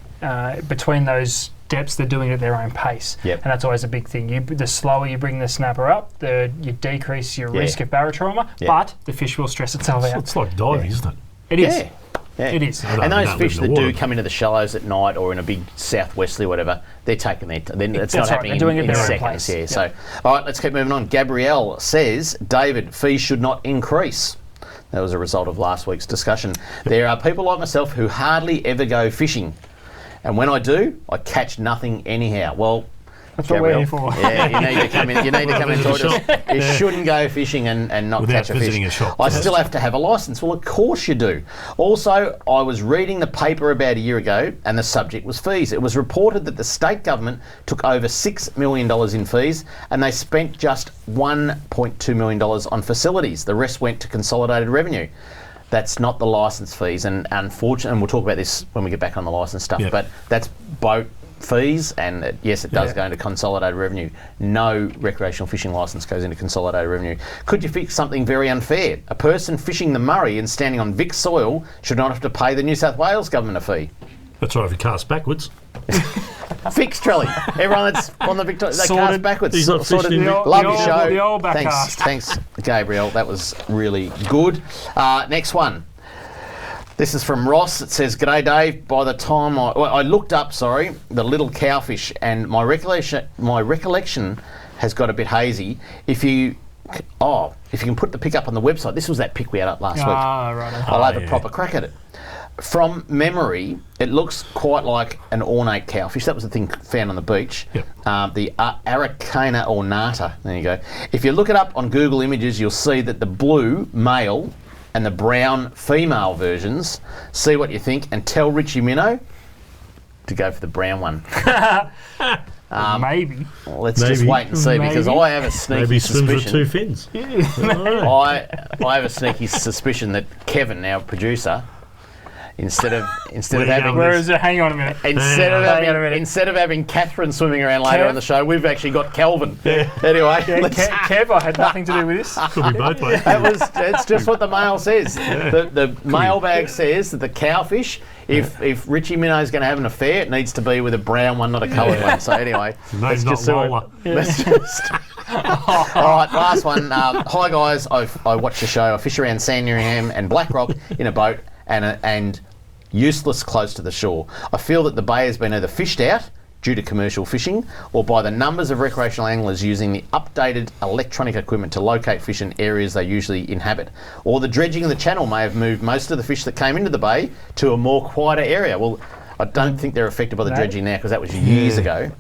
between those depths, they're doing it at their own pace. Yep. And that's always a big thing. The slower you bring the snapper up, you decrease your risk of barotrauma, but the fish will stress itself out. It's like diving, isn't it? It is. Yeah. It is. And those fish that do water. come into the shallows at night or in a big southwesterly whatever, they're taking their it's not happening They're doing it in at their own seconds. place. Yeah. So, all right, let's keep moving on. Gabrielle says, David, fees should not increase. That was a result of last week's discussion. There are people like myself who hardly ever go fishing. And when I do, I catch nothing anyhow. Well, That's what we're here for. Yeah, you need to come in. You need to come in and talk to us. You shouldn't go fishing and not Without catch a fish. visiting a shop I first. still have to have a licence. Well, of course you do. Also, I was reading the paper about a year ago, and the subject was fees. It was reported that the state government took over $6 million in fees, and they spent just $1.2 million on facilities. The rest went to consolidated revenue. That's not the licence fees, and unfortunately, and we'll talk about this when we get back on the licence stuff. Yep. But that's boat fees, and yes, it does go into consolidated revenue. No recreational fishing licence goes into consolidated revenue. Could you fix something very unfair? A person fishing the Murray and standing on Vic soil should not have to pay the New South Wales government a fee. That's right, if you cast backwards. Fixed, Trelly. Everyone that's on the Victoria, they cast backwards. He's not fishing in Vic. Love your show. The old back Thanks, cast. thanks, Gabriel. That was really good. Next one. This is from Ross. It says, "G'day, Dave. By the time I looked up, the little cowfish, and my recollection has got a bit hazy. If you can put the pic up on the website, this was that pic we had up last week. Right. I'll have a proper crack at it. From memory, it looks quite like an ornate cowfish. That was the thing found on the beach. Yep. The Araucana ornata. There you go. If you look it up on Google Images, you'll see that the blue male and the brown female versions. See what you think, and tell Richie Minnow to go for the brown one. Maybe. Let's just wait and see, because Maybe. I have a sneaky Maybe swims with two suspicion. fins. I have a sneaky suspicion that Kevin, our producer, instead of having Where is it? Hang on a minute. instead of having Catherine swimming around later Kev? on the show, we've actually got Kelvin. Anyway, Yeah, Kev, I had nothing to do with this. Could be both ways. it's just what the mail says. The mailbag says that the cowfish, if Richie Minnow's going to have an affair, it needs to be with a brown one, not a coloured one. So anyway, Name's not Lola. let's just. All right, last one. Hi guys, I watched the show. I fish around Sandringham and Blackrock in a boat and useless close to the shore. I feel that the bay has been either fished out due to commercial fishing or by the numbers of recreational anglers using the updated electronic equipment to locate fish in areas they usually inhabit. Or the dredging of the channel may have moved most of the fish that came into the bay to a more quieter area. Well, I don't think they're affected by the dredging now, because that was years ago.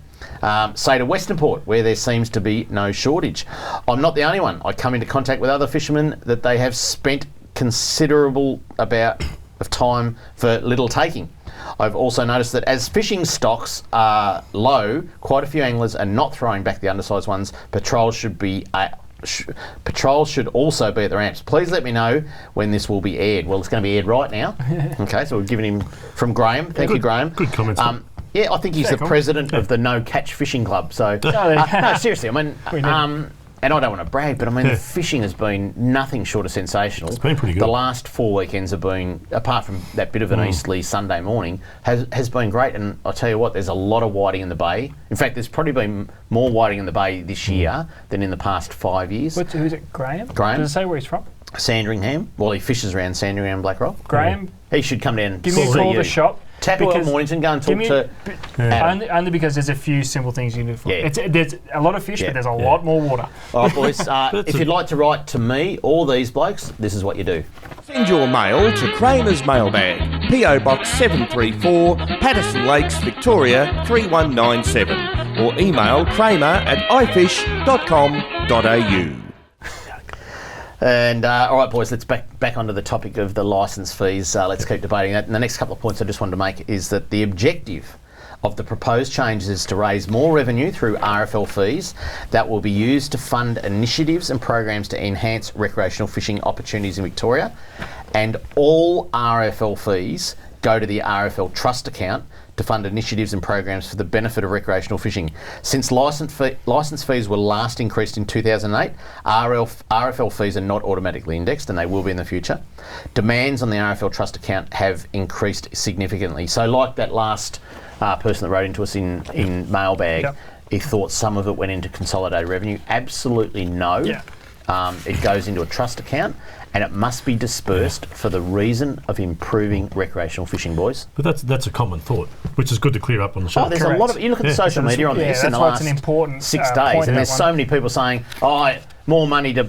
Say to Western Port, where there seems to be no shortage. I'm not the only one. I come into contact with other fishermen that they have spent considerable amount of time for little taking. I've also noticed that as fishing stocks are low, quite a few anglers are not throwing back the undersized ones. Patrols should also be at the ramps. Please let me know when this will be aired. Well, it's going to be aired right now. Okay, so we've given him from Graham. Thank you, Graham. Good comments. Yeah, I think he's the president of the No Catch Fishing Club. So, no, seriously, I mean, and I don't want to brag, but I mean, the fishing has been nothing short of sensational. It's been pretty good. The last 4 weekends have been, apart from that bit of an easterly Sunday morning, has been great. And I'll tell you what, there's a lot of whiting in the bay. In fact, there's probably been more whiting in the bay this year than in the past 5 years. Who's it? Graham? Graham. Does it say where he's from? Sandringham. Well, he fishes around Sandringham and Blackrock. Graham? He should come down and Give me a see call you. to shop. Tappy or Mornington, go and talk to Adam. Only because there's a few simple things you can do for Yeah. There's a lot of fish, but there's a lot more water. All right, boys, if you'd like to write to me or these blokes, this is what you do. Send your mail to KRAMERS Mailbag, PO Box 734, Patterson Lakes, Victoria 3197, or email kramer@ifish.com.au. And all right, boys, let's back onto the topic of the licence fees. Let's keep debating that. And the next couple of points I just wanted to make is that the objective of the proposed changes is to raise more revenue through RFL fees that will be used to fund initiatives and programs to enhance recreational fishing opportunities in Victoria. And all RFL fees go to the RFL Trust account to fund initiatives and programs for the benefit of recreational fishing. Since licence fees were last increased in 2008, RFL fees are not automatically indexed, and they will be in the future. Demands on the RFL Trust account have increased significantly. So like that last person that wrote into us in Mailbag, he thought some of it went into consolidated revenue. Absolutely no. It goes into a trust account, and it must be dispersed for the reason of improving recreational fishing, boys. But that's a common thought, which is good to clear up on the show. Oh, there's a lot of. You look at the social media on this in the last 6 days, and there's so many people saying, "Oh, more money to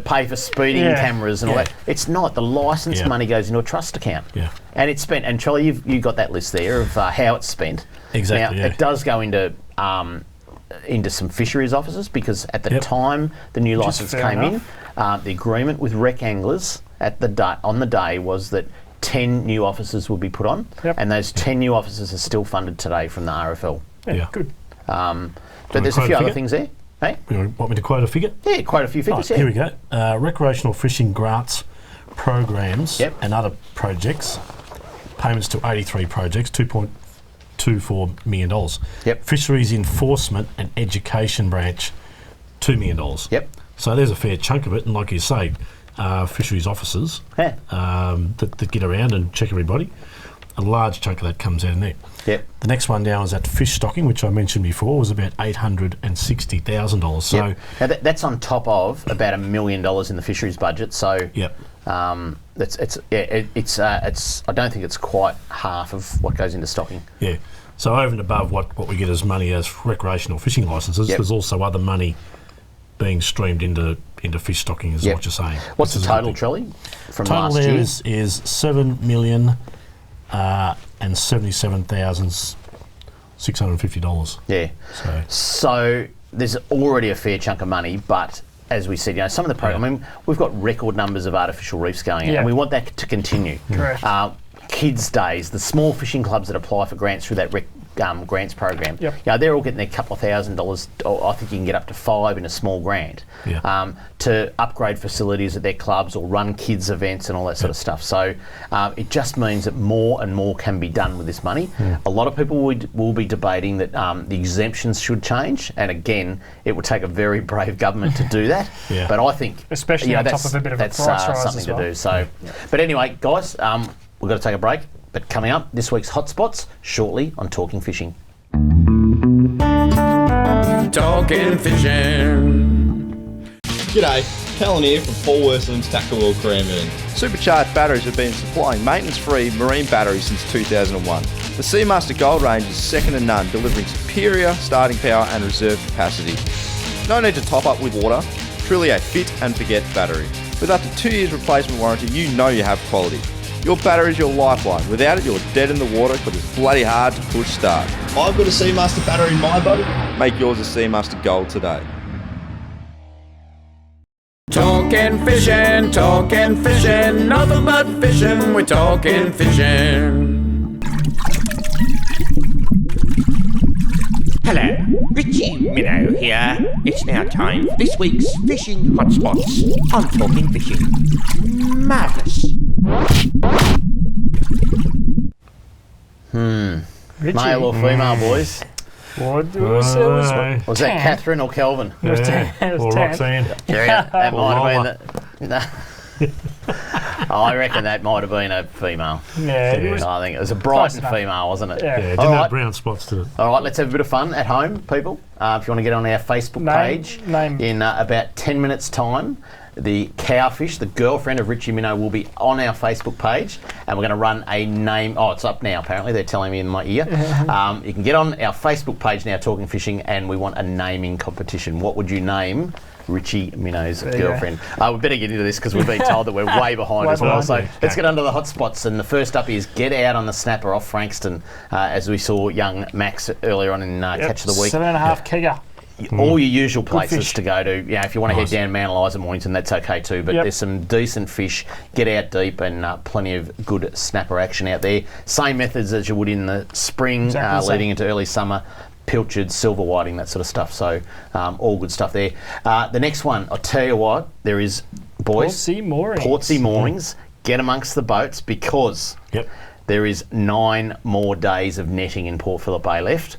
pay for speeding cameras and all that." It's not. The licence money goes into a trust account, and it's spent. And Charlie, you've got that list there of how it's spent. Exactly. Now, it does go into some fisheries offices, because at the time the new licence came in, the agreement with rec anglers on the day was that 10 new officers would be put on, and those 10 new officers are still funded today from the RFL. Good. But there's a few other things there. Hey? You want me to quote a figure? Yeah, quite a few figures. Here we go. Recreational fishing grants, programs, and other projects. Payments to 83 projects, $2.24 million. Fisheries enforcement and education branch, $2 million. So there's a fair chunk of it, and like you say, fisheries officers that get around and check everybody. A large chunk of that comes out in there. The next one down is that fish stocking, which I mentioned before, was about $860,000. So now that's on top of about $1 million in the fisheries budget. So I don't think it's quite half of what goes into stocking. So over and above what we get as money as recreational fishing licences, there's also other money being streamed into fish stocking, is what you're saying. What's the total, Trelly, from last year? Total there is $7,077,650. So there's already a fair chunk of money, but as we said, some of the program. I mean, we've got record numbers of artificial reefs going in, and we want that to continue. Correct. Kids' days, the small fishing clubs that apply for grants through that grants program, they're all getting their couple of $1,000. I think you can get up to $5,000 in a small grant to upgrade facilities at their clubs or run kids' events and all that sort of stuff. So it just means that more and more can be done with this money. A lot of people will be debating that the exemptions should change, and again, it would take a very brave government to do that. But I think, especially on top of a bit of a price rise something as well. to do. So, but anyway, guys. We've got to take a break, but coming up, this week's hotspots shortly on Talking Fishing. Talking fishing. G'day, Callan here from Paul Worslam's Tackle World KRAMERS. Supercharged batteries have been supplying maintenance-free marine batteries since 2001. The Seamaster Gold range is second to none, delivering superior starting power and reserve capacity. No need to top up with water, truly a fit and forget battery. With up to 2 years replacement warranty, you know you have quality. Your battery's your lifeline. Without it, you're dead in the water because it's bloody hard to push start. I've got a Seamaster battery in my boat. Make yours a Seamaster Gold today. Talking fishing, nothing but fishing, we're talking fishing. Hello, Richie Minnow here. It's now time for this week's Fishing Hotspots on Talking Fishing. Marvellous. Richie. Male or female, boys? Was Was that Catherine or Kelvin? It was Or Roxanne. That Or might have been I reckon that might have been a female. it was I think it was a Brighton enough. female, wasn't it? Yeah. Yeah, it All didn't right. have brown spots to it. All right, let's have a bit of fun at home, people. If you want to get on our Facebook page in about 10 minutes' time, the cowfish, the girlfriend of Richie Minnow, will be on our Facebook page, and we're going to run a name. Oh, it's up now, apparently. They're telling me in my ear. You can get on our Facebook page now, Talking Fishing, and we want a naming competition. What would you name Richie Minnow's girlfriend? We better get into this because we've been told that we're way behind as well. So let's get under the hot spots. And the first up is Get Out on the Snapper off Frankston, as we saw young Max earlier on in Catch of the Week. 7.5 kegger. All your usual places fish. to go to. If you want to head down Mount Eliza, Mornington, that's okay too. But there's some decent fish. Get out deep and plenty of good snapper action out there. Same methods as you would in the spring, leading into early summer. Pilchards, silver whiting, that sort of stuff. So all good stuff there. The next one, I'll tell you what, there is, boys, Portsea Moorings. Get amongst the boats because there is 9 more days of netting in Port Phillip Bay left.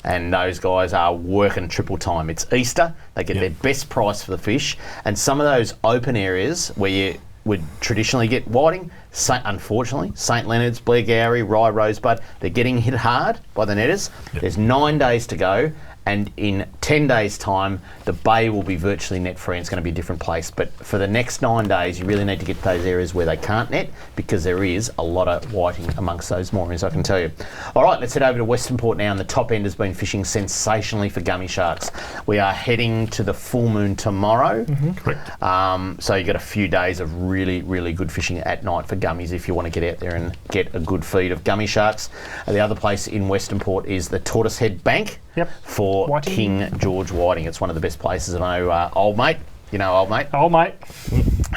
And those guys are working triple time. It's Easter. They get their best price for the fish. And some of those open areas where you would traditionally get whiting, unfortunately, St Leonard's, Blairgowrie, Rye, Rosebud, they're getting hit hard by the netters. There's 9 days to go. And in 10 days' time, the bay will be virtually net-free and it's going to be a different place. But for the next 9 days, you really need to get to those areas where they can't net because there is a lot of whiting amongst those moorings, I can tell you. All right, let's head over to Western Port now, and the top end has been fishing sensationally for gummy sharks. We are heading to the full moon tomorrow. Correct. So you've got a few days of really, really good fishing at night for gummies if you want to get out there and get a good feed of gummy sharks. The other place in Western Port is the Tortoise Head Bank. For Whiting. King George Whiting. It's one of the best places. I know old mate. You know old mate? Old mate.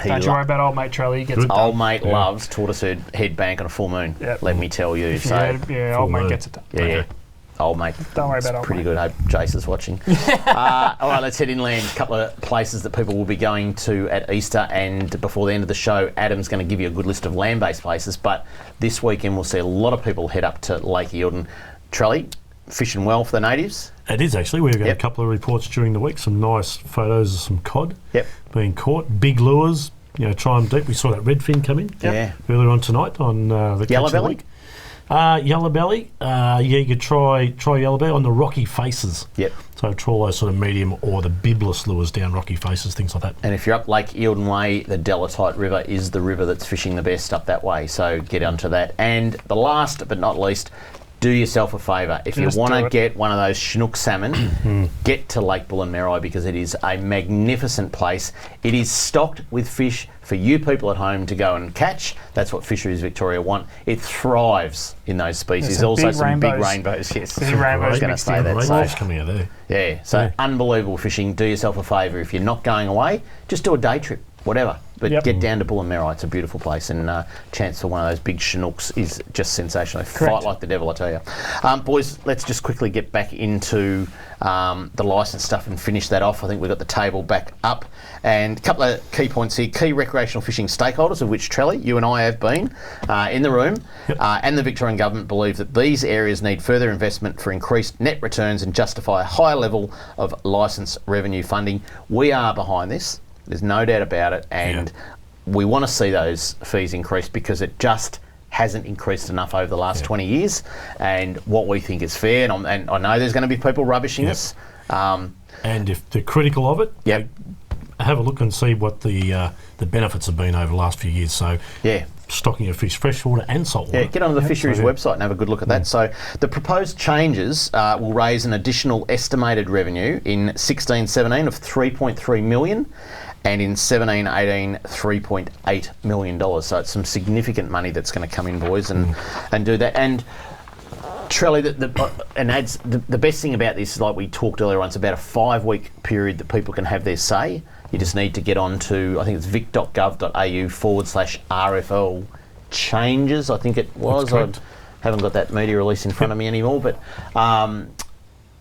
Don't you worry about old mate Charlie. He gets it done. Old mate loves Tortoise Head Bank on a full moon. Let me tell you. So old mate gets it done. Yeah. Old mate. Don't worry about old pretty mate. good. I hope Jace is watching. All right, let's head inland. A couple of places that people will be going to at Easter, and before the end of the show, Adam's going to give you a good list of land-based places. But this weekend, we'll see a lot of people head up to Lake Eildon. Trelly, fishing well for the natives. It is actually. We've got a couple of reports during the week. Some nice photos of some cod being caught. Big lures, try them deep. We saw that redfin come in earlier on tonight on the Yellow Catch of the belly? Week. Yellow belly. You could try yellow belly on the rocky faces. So trawl those sort of medium or the bibless lures down rocky faces, things like that. And if you're up Lake Eildon Way, the Delatite River is the river that's fishing the best up that way. So get onto that. And the last but not least, do yourself a favour. If you Just want do to it. get one of those Chinook salmon, get to Lake Bullenmeroi because it is a magnificent place. It is stocked with fish for you people at home to go and catch. That's what Fisheries Victoria want. It thrives in those species. Some Also big some big rainbows. rainbows, yes. Big rainbows I was going to mixed say in. that. Rainbows So, coming out there. yeah, so unbelievable fishing. Do yourself a favour. If you're not going away, just do a day trip, whatever. But Yep. get down to Bullenmeroi. It's a beautiful place, and chance for one of those big Chinooks is just sensational. They Correct. fight like the devil, I tell you. Boys, let's just quickly get back into the licence stuff and finish that off. I think we've got the table back up. And a couple of key points here. Key recreational fishing stakeholders, of which, Trelly, you and I have been in the room, and the Victorian Government believe that these areas need further investment for increased net returns and justify a higher level of licence revenue funding. We are behind this. There's no doubt about it, and we want to see those fees increased because it just hasn't increased enough over the last 20 years, and what we think is fair, and I know there's going to be people rubbishing us. And if they're critical of it, have a look and see what the benefits have been over the last few years. So stocking of fish, freshwater and saltwater. Yeah, get onto the Fisheries website and have a good look at that. So the proposed changes will raise an additional estimated revenue in 16-17 of $3.3 million, and in 17-18, $3.8 million. So it's some significant money that's going to come in, boys, and do that. And Trelly, the best thing about this, like we talked earlier on, it's about a 5-week period that people can have their say. You just need to get on to, I think it's vic.gov.au/RFL changes, I think it was. I haven't got that media release in front of me anymore, but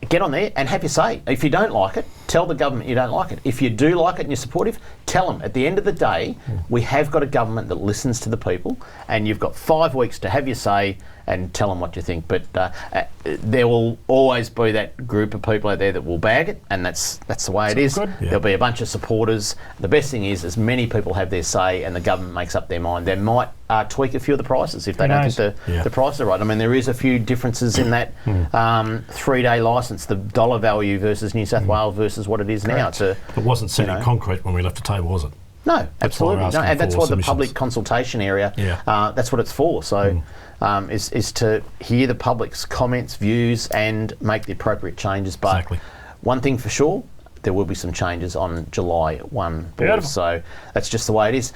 get on there and have your say. If you don't like it, tell the government you don't like it. If you do like it and you're supportive, tell them. At the end of the day, we have got a government that listens to the people, and you've got 5 weeks to have your say and tell them what you think. But there will always be that group of people out there that will bag it, and that's the way it is. There'll be a bunch of supporters. The best thing is, as many people have their say and the government makes up their mind, they might tweak a few of the prices if they don't think the prices are right. I mean, there is a few differences in that 3-day licence, the dollar value versus New South Wales versus what it is now. It wasn't set in concrete when we left the table, was it? No, absolutely. No, and that's why the submissions. public consultation area, that's what it's for. So is to hear the public's comments, views, and make the appropriate changes. But one thing for sure, there will be some changes on July 1, boys. So that's just the way it is.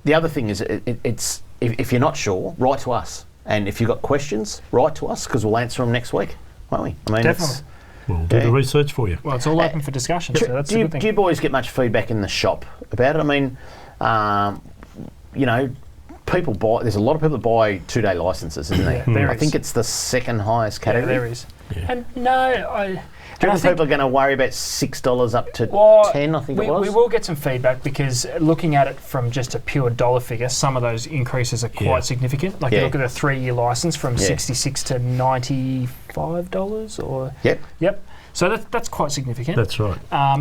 The other thing is, it's if you're not sure, write to us. And if you've got questions, write to us, because we'll answer them next week, won't we? I mean, Definitely. We'll do the research for you. Well, it's all open for discussion, so that's a good thing. Do you boys get much feedback in the shop about it? I mean, you know, people buy. There's a lot of people that buy 2-day licences, isn't there? There I is. think it's the second highest category. There is. And no, Do you reckon people are going to worry about $6 up to 10? I think it was. We will get some feedback, because looking at it from just a pure dollar figure, some of those increases are quite significant. Like you look at a 3-year license from $66 to $95, or yep. So that's quite significant. That's right.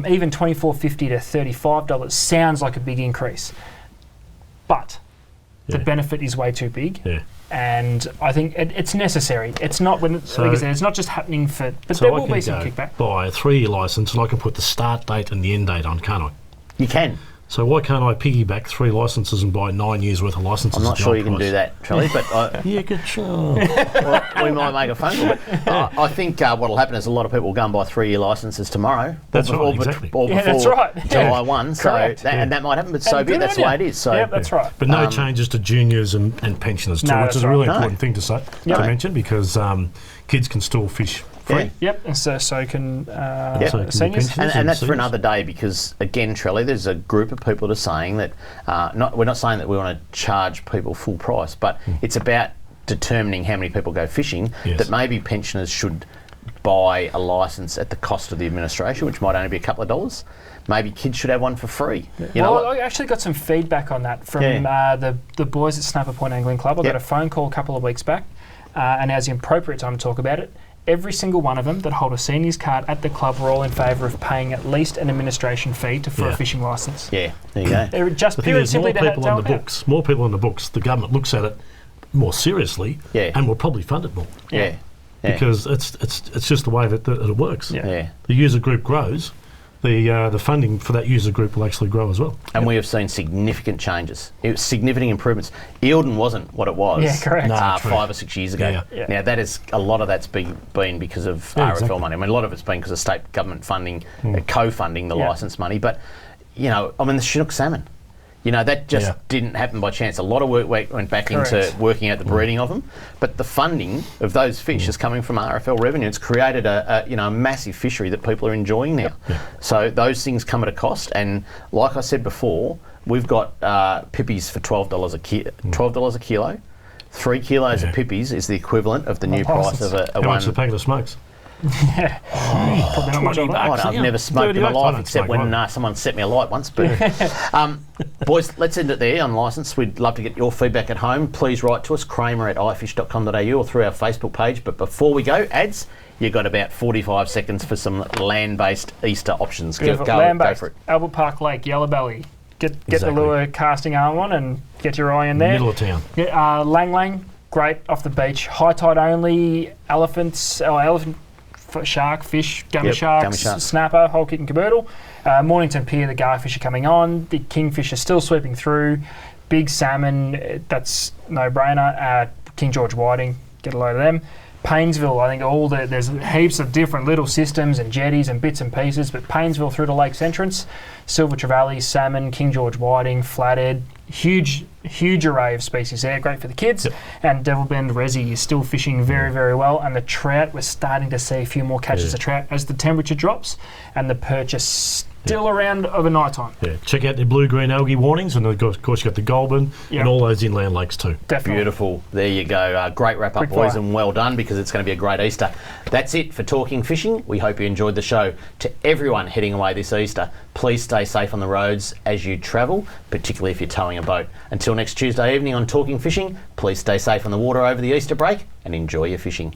Even $24.50 to $35 sounds like a big increase, but the benefit is way too big. And I think it's necessary. It's not like I said, it's not just happening for. But there will be some kickback. Buy a 3-year licence, and I can put the start date and the end date on, can't I? You can. So why can't I piggyback 3 licences and buy 9 years worth of licences? I'm not sure you can do that, Charlie, but yeah, good sure. we might make a phone call. But I think what will happen is a lot of people will go and buy 3-year licences tomorrow. That's or right, exactly. Or before that's right. July 1. So Correct. and that might happen, but so be it. That's the way it is. So that's right. But no changes to juniors and pensioners too, which is a really important thing to say to mention, because kids can still fish free. Yep, and so can so seniors. And that's for another day, because again, Trelly, there's a group of people that are saying that we're not saying that we want to charge people full price, but it's about determining how many people go fishing. That maybe pensioners should buy a licence at the cost of the administration, which might only be a couple of dollars. Maybe kids should have one for free. You know, I actually got some feedback on that from the boys at Snapper Point Angling Club. I got a phone call a couple of weeks back, and now's the appropriate time to talk about it. Every single one of them that hold a seniors card at the club were all in favour of paying at least an administration fee for a fishing licence. Yeah, there you go. They're just the thing purely is, simply more people on the books. More people on the books. The government looks at it more seriously, and will probably fund it more. Yeah. Because it's just the way that it works. Yeah. The user group grows, the funding for that user group will actually grow as well. And we have seen significant changes, significant improvements. Eildon wasn't what it was Yeah, correct. 5 or 6 years ago. Yeah. Now, that is a lot of that's been because of RFL exactly. money. I mean, a lot of it's been because of state government funding, co-funding the licence money. But, the Chinook salmon, that just didn't happen by chance. A lot of work went back into working out the breeding of them, but the funding of those fish is coming from RFL revenue. It's created a massive fishery that people are enjoying now. So those things come at a cost, and like I said before, we've got pippies for $12 a kilo. 3 kilos of pippies is the equivalent of the new price of a How much is a packet of smokes? Probably not much of that. I've never smoked in my life except when someone set me alight once. But boys, let's end it there on licence. We'd love to get your feedback at home. Please write to us, kramer@ifish.com.au, or through our Facebook page. But before we go, ads, you've got about 45 seconds for some land-based Easter options. Go for it. Albert Park Lake, Yellow Belly. Get the lure casting arm on and get your eye in there. Middle of town. Lang Lang, great off the beach. High tide only. Elephant, shark, fish, gummy sharks, snapper, whole kit and caboodle. Mornington Pier, the garfish are coming on. The kingfish are still sweeping through. Big salmon, that's no-brainer. King George whiting, get a load of them. Paynesville, I think there's heaps of different little systems and jetties and bits and pieces, but Paynesville through to Lake's entrance, silver trevally, salmon, King George whiting, flathead, huge array of species there, great for the kids. And Devil Bend Resi is still fishing very, very well, and the trout, we're starting to see a few more catches of trout as the temperature drops, and the perch is still around overnight time. Yeah, check out the blue-green algae warnings, and of course you've got the Goulburn and all those inland lakes too. Definitely. Beautiful. There you go. Great wrap-up, boys, and well done, because it's going to be a great Easter. That's it for Talking Fishing. We hope you enjoyed the show. To everyone heading away this Easter, please stay safe on the roads as you travel, particularly if you're towing a boat. Until next Tuesday evening on Talking Fishing, please stay safe on the water over the Easter break and enjoy your fishing.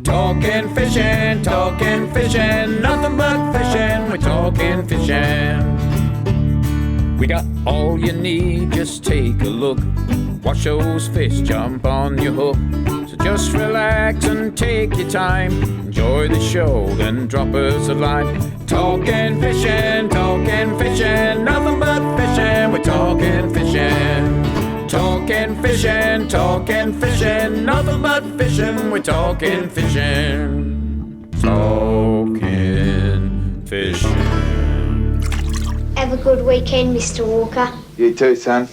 Talking fishing, nothing but fishing, we're talking fishing. We got all you need, just take a look. Watch those fish jump on your hook. So just relax and take your time. Enjoy the show, then drop us a line. Talking fishing, nothing but fishing, we're talking fishing. Talking fishing, nothing but fishing, we're talking fishing. Talking fishing. Have a good weekend, Mr. Walker. You too, son.